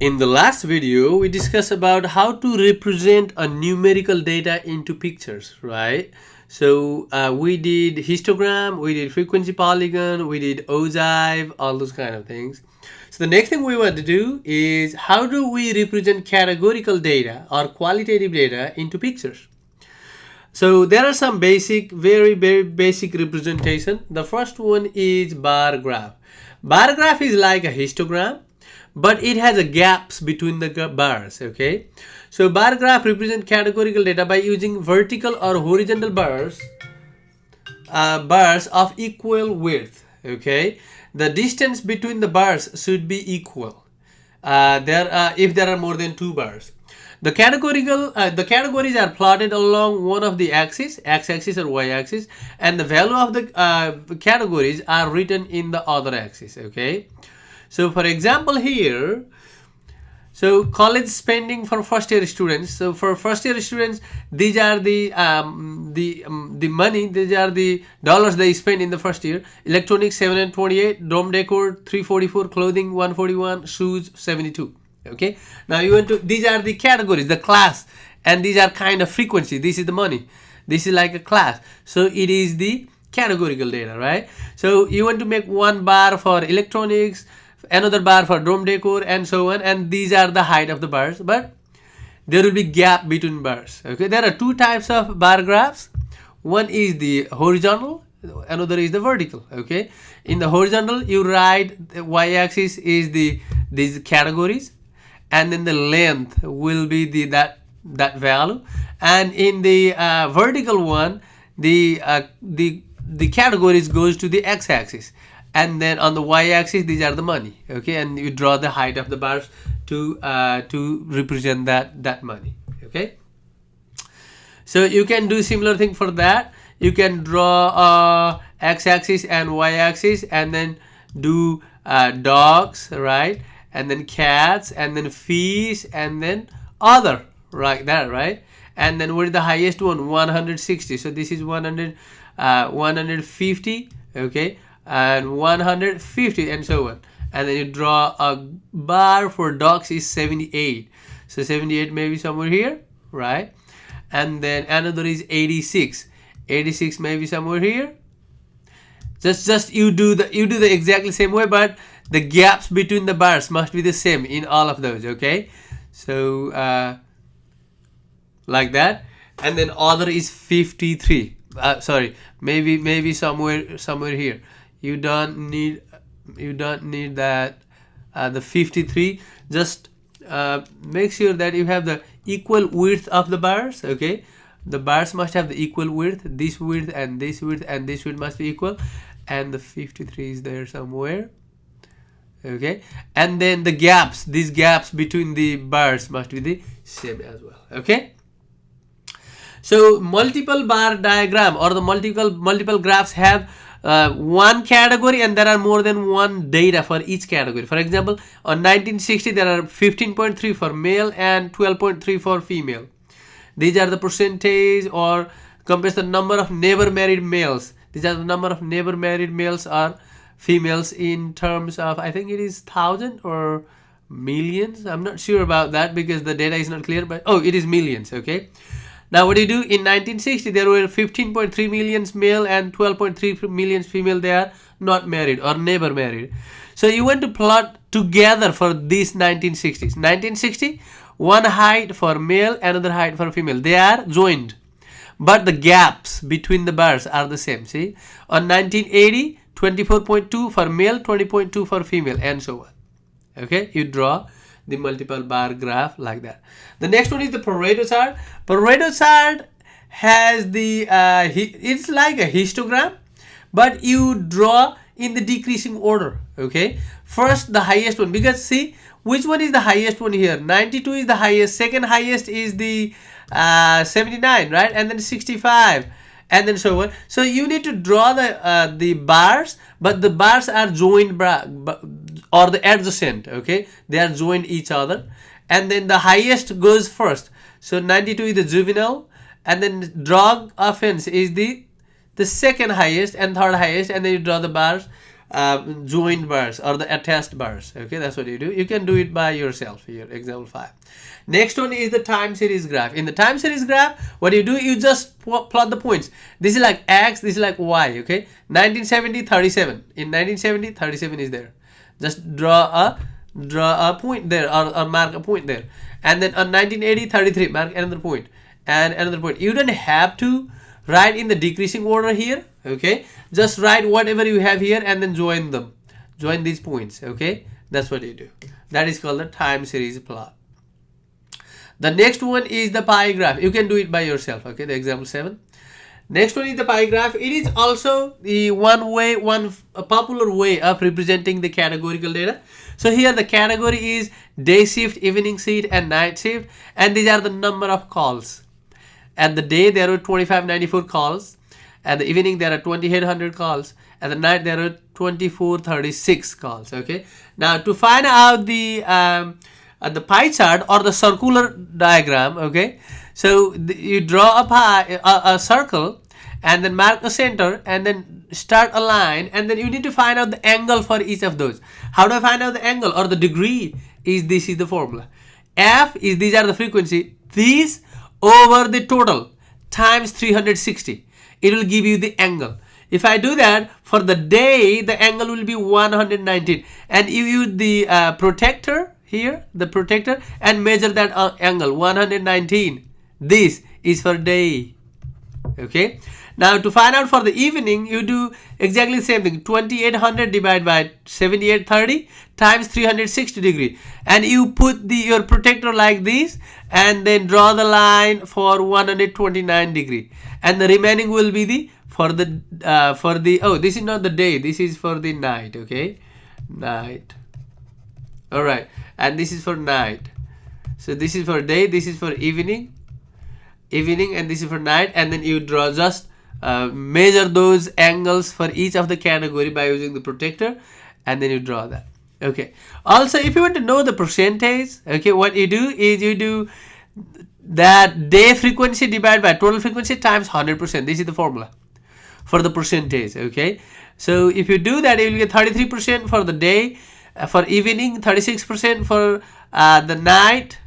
In the last video, we discussed about how to represent a numerical data into pictures, right? So we did histogram, we did frequency polygon, we did ogive, all those kind of things. So the next thing we want to do is how do we represent categorical data or qualitative data into pictures? So there are some basic, very basic representation. The first one is bar graph. Bar graph is like a histogram, but it has a gaps between the bars. Okay, so bar graph represent categorical data by using vertical or horizontal bars of equal width. Okay, the distance between the bars should be equal. If there are more than two bars. The categories are plotted along one of the axes, x-axis or y-axis, and the value of the categories are written in the other axis. Okay, so for example here, so college spending for first year students. So for first year students, these are the money. These are the dollars they spend in the first year. Electronics 728, dome decor 344, clothing 141, shoes 72. Okay. Now you want to. These are the categories, the class, and these are kind of frequency. This is the money. This is like a class. So it is the categorical data, right? So you want to make one bar for electronics, another bar for dome decor, and so on, and these are the height of the bars, but there will be gap between bars. Okay, there are two types of bar graphs. One is the horizontal, another is the vertical. Okay, in the horizontal you write the y-axis is these categories, and then the length will be that value, and in the vertical one the categories goes to the x-axis, and then on the y-axis these are the money. Okay, and you draw the height of the bars to represent that money. Okay, so you can do similar thing for that. You can draw x-axis and y-axis, and then do dogs, right, and then cats, and then fish, and then other, like that, right? And then what is the highest one? 160. So this is 150. Okay, and 150, and so on. And then you draw a bar for dogs is 78. So 78 maybe somewhere here, right? And then another is 86. 86 maybe somewhere here. Just you do the exactly same way, but the gaps between the bars must be the same in all of those. Okay, so like that. And then other is 53. Sorry, maybe somewhere here. You don't need that the 53. Just make sure that you have the equal width of the bars. Okay, the bars must have the equal width. This width and this width and this width must be equal, and the 53 is there somewhere. Okay, and then the gaps, these gaps between the bars must be the same as well. Okay, so multiple bar diagram or the multiple graphs have one category, and there are more than one data for each category. For example, on 1960 there are 15.3 for male and 12.3 for female. These are the percentage, or compares the number of never married males. These are the number of never married males or females in terms of, I think it is 1,000 or millions. I'm not sure about that because the data is not clear, but it is millions. Okay, now what do you do? In 1960 there were 15.3 millions male and 12.3 millions female. They are not married or never married. So you want to plot together for these 1960s. 1960, one height for male, another height for female. They are joined, but the gaps between the bars are the same. See, on 1980, 24.2 for male, 20.2 for female, and so on. Okay, you draw the multiple bar graph like that. The next one is the Pareto chart. Pareto chart has the it's like a histogram, but you draw in the decreasing order. Okay, first the highest one, because see which one is the highest one here. 92 is the highest. Second highest is the 79, right? And then 65, and then so on. So you need to draw the bars, but the bars are joined or the adjacent. Okay, they are joined each other, and then the highest goes first. So 92 is the juvenile, and then drug offense is the second highest and third highest, and then you draw the bars joined bars or the attached bars. Okay, that's what you do. You can do it by yourself here. Example 5. Next one is the time series graph. In the time series graph, what you do, you just plot the points. This is like X, this is like Y. Okay, 1970, 37. In 1970, 37 is there. Just draw a point there, or mark a point there. And then on 1980, 33, mark another point and another point. You don't have to write in the decreasing order here. Okay, just write whatever you have here and then join them. Join these points. Okay, that's what you do. That is called the time series plot. The next one is the pie graph. You can do it by yourself. Okay, the example 7. Next one is the pie graph. It is also the a popular way of representing the categorical data. So here the category is day shift, evening shift, and night shift, and these are the number of calls. At the day there are 2594 calls. At the evening there are 2800 calls. At the night there are 2436 calls. Okay. Now to find out the pie chart or the circular diagram, okay, so you draw a circle and then mark a center and then start a line, and then you need to find out the angle for each of those. How do I find out the angle or the degree? This is the formula. F is, these are the frequency, these over the total times 360. It will give you the angle. If I do that for the day, the angle will be 119, and you use the protractor here, the protractor, and measure that angle 119. This is for day. Okay, now to find out for the evening, you do exactly the same thing. 2800 divided by 7830 times 360 degree, and you put your protractor like this and then draw the line for 129 degree, and the remaining will be the oh, this is not the day, this is for the night. Okay, night. All right, and this is for night. So this is for day, this is for evening, and this is for night, and then you draw, just measure those angles for each of the category by using the protractor, and then you draw that. Okay, also if you want to know the percentage, okay, what you do is you do that day frequency divided by total frequency times 100%. This is the formula for the percentage. Okay, so if you do that, you will get 33% for the day, for evening 36%, for the night.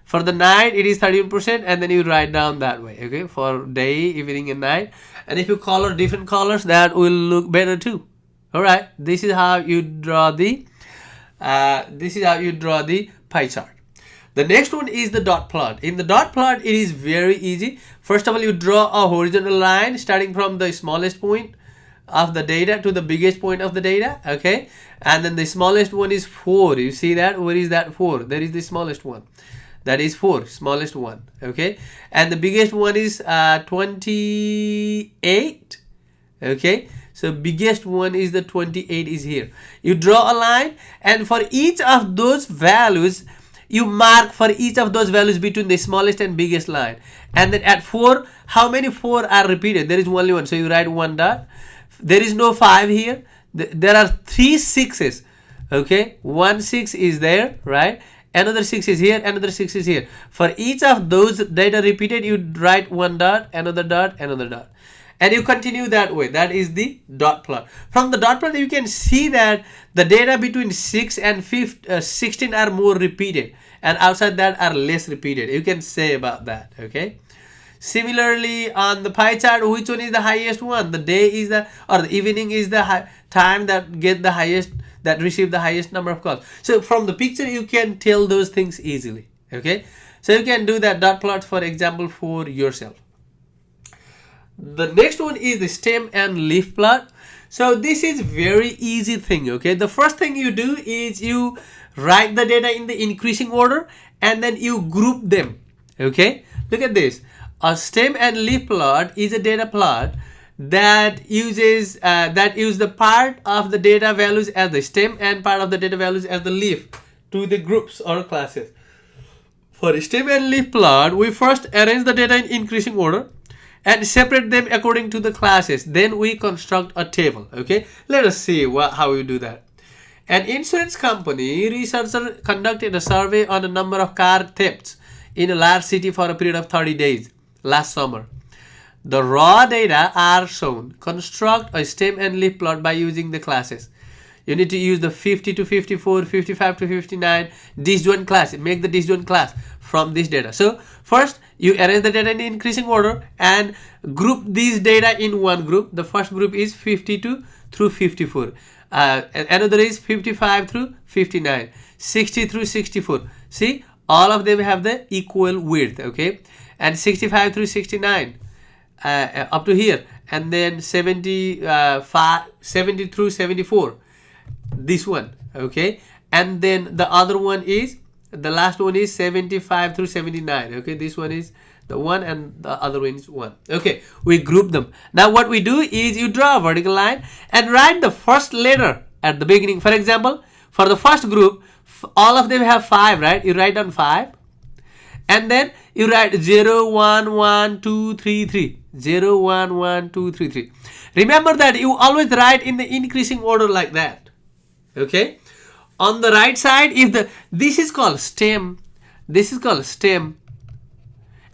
For the night it is 31%, and then you write down that way. Okay, for day, evening, and night. And if you color different colors, that will look better too. All right, this is how you draw the pie chart. The next one is the dot plot. In the dot plot, it is very easy. First of all, you draw a horizontal line starting from the smallest point of the data to the biggest point of the data. Okay, and then the smallest one is 4. You see that? Where is that 4? There is the smallest one. That is 4, smallest one. Okay, and the biggest one is 28. Okay, so biggest one is the 28 is here. You draw a line, and for each of those values, you mark for each of those values between the smallest and biggest line. And then at 4, how many 4 are repeated? There is only one, so you write 1 dot. There is no 5 here. There are 3 6s. Okay, 1 6 is there, right? Another 6 is here, another 6 is here. For each of those data repeated, you write 1 dot, another dot, another dot. And you continue that way. That is the dot plot. From the dot plot, you can see that the data between 6 and 16 are more repeated, and outside that are less repeated. You can say about that. Okay. Similarly, on the pie chart, which one is the highest one? The day is the evening is the time that get the highest, that receive the highest number of calls. So from the picture, you can tell those things easily. Okay. So you can do that dot plot, for example, for yourself. The next one is the stem and leaf plot. So this is very easy thing. Okay, the first thing you do is you write the data in the increasing order, and then you group them. Okay, look at this. A stem and leaf plot is a data plot that uses the part of the data values as the stem and part of the data values as the leaf to the groups or classes. For a stem and leaf plot, we first arrange the data in increasing order and separate them according to the classes. Then we construct a table. Okay, let us see how we do that. An insurance company researcher conducted a survey on a number of car thefts in a large city for a period of 30 days last summer. The raw data are shown. Construct a stem and leaf plot by using the classes. You need to use the 50 to 54, 55 to 59 disjoint class. Make the disjoint class from this data. So first you arrange the data in increasing order and group these data in one group. The first group is 52 through 54. Another is 55 through 59, 60 through 64. See, all of them have the equal width, okay? And 65 through 69 up to here, and then 70 through 74, this one, okay? And then the other one is, the last one is 75 through 79, okay? This one is the one and the other one is one. Okay, we group them. Now what we do is you draw a vertical line and write the first letter at the beginning. For example, for the first group, all of them have 5, right? You write down 5 and then you write 0 1 1 2 3 3, 0 1 1 2 3 3. Remember that you always write in the increasing order like that, okay? On the right side, if this is called stem, this is called stem,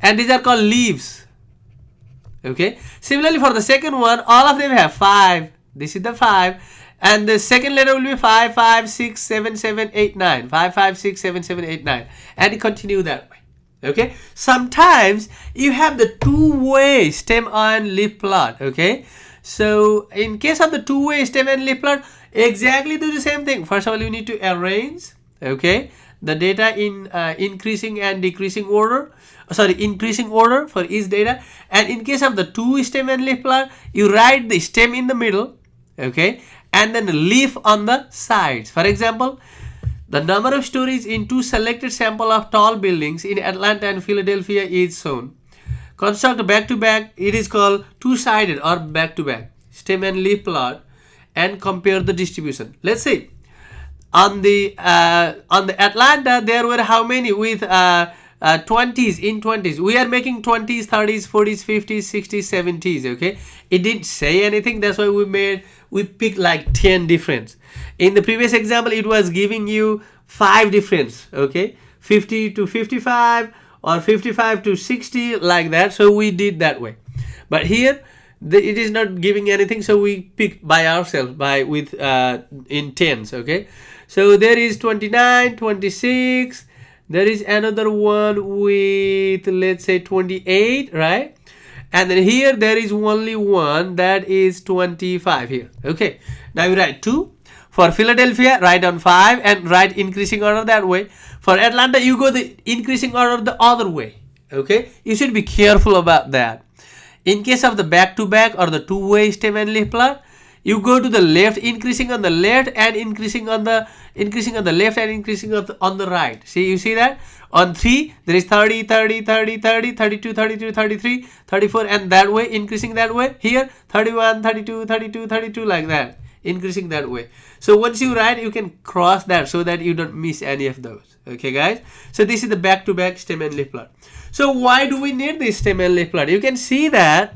and these are called leaves, okay? Similarly, for the second one, all of them have 5. This is the 5, and the second letter will be 5 5 6 7 7 8 9, 5 5 6 7 7 8 9, and you continue that way, okay? Sometimes you have the two-way stem and leaf plot, okay? So in case of the two-way stem and leaf plot, exactly do the same thing. First of all, you need to arrange, okay, the data in increasing and decreasing order, increasing order for each data. And in case of the two stem and leaf plot, you write the stem in the middle, okay, and then the leaf on the sides. For example, the number of stories in two selected sample of tall buildings in Atlanta and Philadelphia is shown. Construct back-to-back, it is called two-sided or back-to-back stem and leaf plot, and compare the distribution. Let's say on the Atlanta there were how many with 20s in 20s. We are making 20s, 30s, 40s, 50s, 60s, 70s, okay? It didn't say anything, that's why we picked like 10 difference. In the previous example, it was giving you 5 difference, okay? 50 to 55 or 55 to 60, like that. So we did that way. But here it is not giving anything, so we pick by ourselves in tens, okay? So there is 29, 26, there is another one with, let's say, 28, right? And then here there is only one, that is 25 here, okay? Now you write 2. For Philadelphia, write down 5 and write increasing order that way. For Atlanta, you go the increasing order the other way, okay? You should be careful about that. In case of the back-to-back or the two-way stem and leaf plot, you go to the left, increasing on the left and increasing on the left and increasing on the right. See, you see that? On 3, there is 30, 30, 30, 30, 32, 32, 33, 34, and that way, increasing that way. Here, 31, 32, 32, 32, like that, increasing that way. So once you write, you can cross that so that you don't miss any of those. Okay, guys? So this is the back-to-back stem and leaf plot. So why do we need this stem and leaf plot? You can see that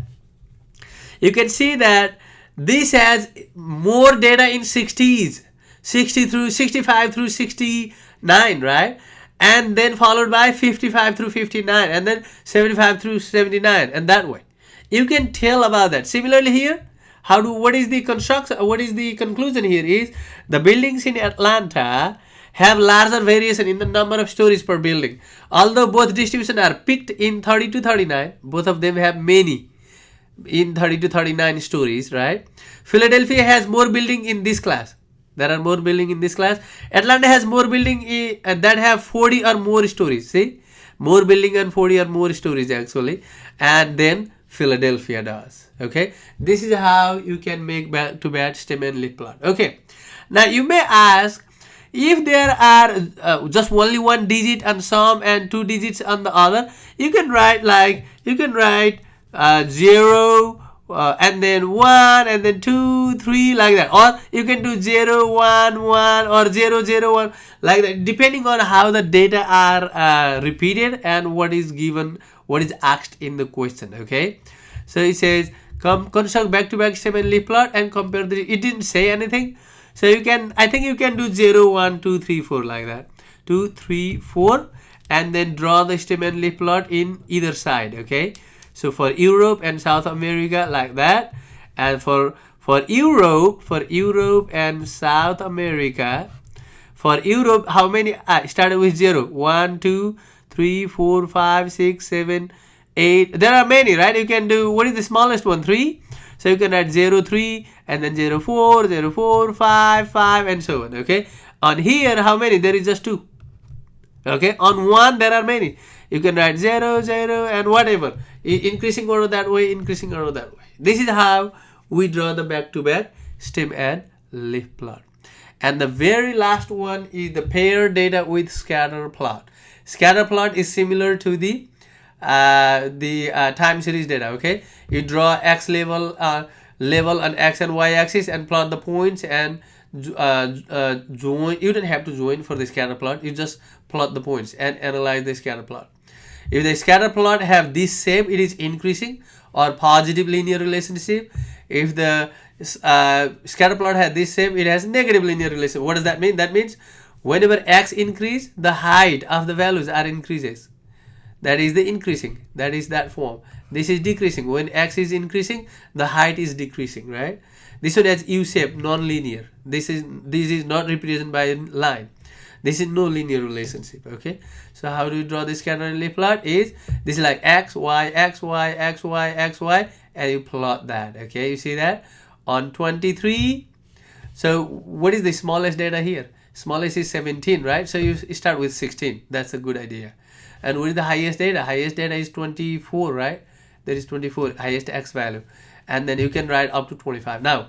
this has more data in 60s, 60 through 65 through 69, right? And then followed by 55 through 59, and then 75 through 79, and that way. You can tell about that. Similarly here, what is the conclusion here is the buildings in Atlanta have larger variation in the number of stories per building. Although both distributions are picked in 30 to 39, both of them have many in 30 to 39 stories, right? Philadelphia has more building in this class. There are more building in this class. Atlanta has more building that have 40 or more stories. See? More building and 40 or more stories actually. And then Philadelphia does. Okay? This is how you can make back-to-back stem and leaf plot. Okay? Now you may ask, if there are just only one digit on some and 2 digits on the other, you can write 0 and then 1 and then 2, 3, like that. Or you can do 0, 1, 1 or 0, 0, 1, like that, depending on how the data are repeated and what is given, what is asked in the question, okay? So it says, construct back-to-back stem and leaf plot and compare it didn't say anything. So I think you can do 0, 1, 2, 3, 4, like that. 2, 3, 4, and then draw the stem and leaf plot in either side, okay? So for Europe and South America, like that. And for For Europe and South America, for Europe, how many? Started with 0. 1, 2, 3, 4, 5, 6, 7, 8. There are many, right? You can do, what is the smallest one? 3. So you can write 0, 3, and then 0, 4, 0, 4, 5, 5, and so on. Okay. On here, how many? There is just 2. Okay. On 1, there are many. You can write 0, 0, and whatever. Increasing order that way, increasing order that way. This is how we draw the back-to-back stem and leaf plot. And the very last one is the pair data with scatter plot. Scatter plot is similar to the time series data. Okay, you draw x level on x and y axis and plot the points and join. You don't have to join for the scatter plot. You just plot the points and analyze the scatter plot. If the scatter plot have this shape, it is increasing or positive linear relationship. If the scatter plot has this shape, it has negative linear relationship. What does that mean? That means whenever x increase, the height of the values are increases. That is the increasing. That is that form. This is decreasing. When x is increasing, the height is decreasing, right? This one has U shape, non-linear. This is not represented by a line. This is no linear relationship. Okay. So how do you draw this scatter and leaf plot? This is like x, y, x, y, x, y, x, y, and you plot that. Okay. You see that on 23. So what is the smallest data here? Smallest is 17, right? So you start with 16. That's a good idea. And what is the highest data? Highest data is 24, right? There is 24, highest x value. And then you can write up to 25. Now,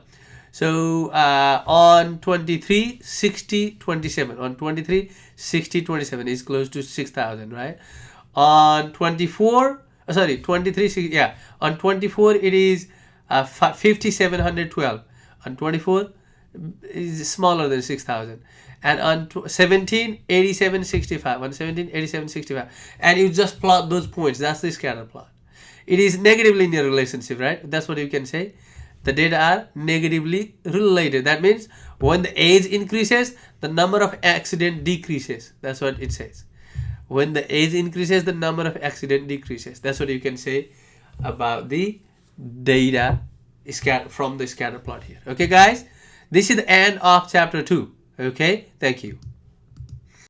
so on 23, 60, 27. On 23, 60, 27 is close to 6,000, right? On 24, sorry, 23, yeah. On 24, it is 5,712. On 24, is smaller than 6,000. And on 17, 8765. On 17, 8765. And you just plot those points. That's the scatter plot. It is negative linear relationship, right? That's what you can say. The data are negatively related. That means when the age increases, the number of accident decreases. That's what it says. When the age increases, the number of accident decreases. That's what you can say about the data from the scatter plot here. Okay, guys? This is the end of chapter 2. Okay? Thank you.